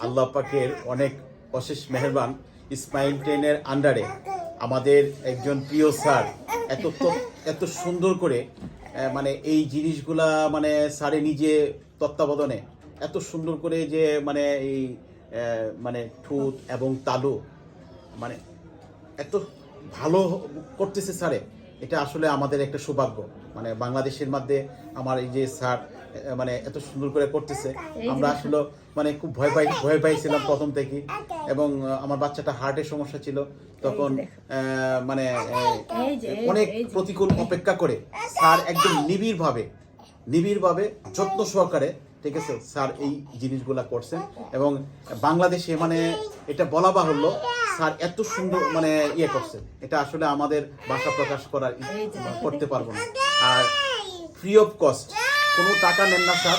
আল্লাহ পাকের অনেক অশেষ মেহেরবান, ইসমাইল ট্রেনের আন্ডারে আমাদের একজন প্রিয় স্যার এত সুন্দর করে মানে এই জিনিসগুলা মানে স্যারে নিজে তত্ত্বাবধানে এত সুন্দর করে যে মানে এই মানে ঠুট এবং তালু মানে এত ভালো করতেছে স্যারে, এটা আসলে আমাদের একটা সৌভাগ্য। মানে বাংলাদেশের মধ্যে আমার এই যে স্যার মানে এত সুন্দর করে করতেছে, আমরা আসলে মানে খুব ভয় পাইছিলাম প্রথম থেকে। এবং আমার বাচ্চাটা হার্টের সমস্যা ছিল তখন, মানে অনেক প্রতিকূল অপেক্ষা করে স্যার একদম নিবিড়ভাবে যত্ন সহকারে, ঠিক আছে, স্যার এই জিনিসগুলা করছেন। এবং বাংলাদেশে মানে এটা বলা বাহুল্য, স্যার এত সুন্দর মানে করছে, এটা আসলে আমাদের ভাষা প্রকাশ করতে পারবো না। আর ফ্রি অফ কস্ট, কোনো টাকা নেন না স্যার,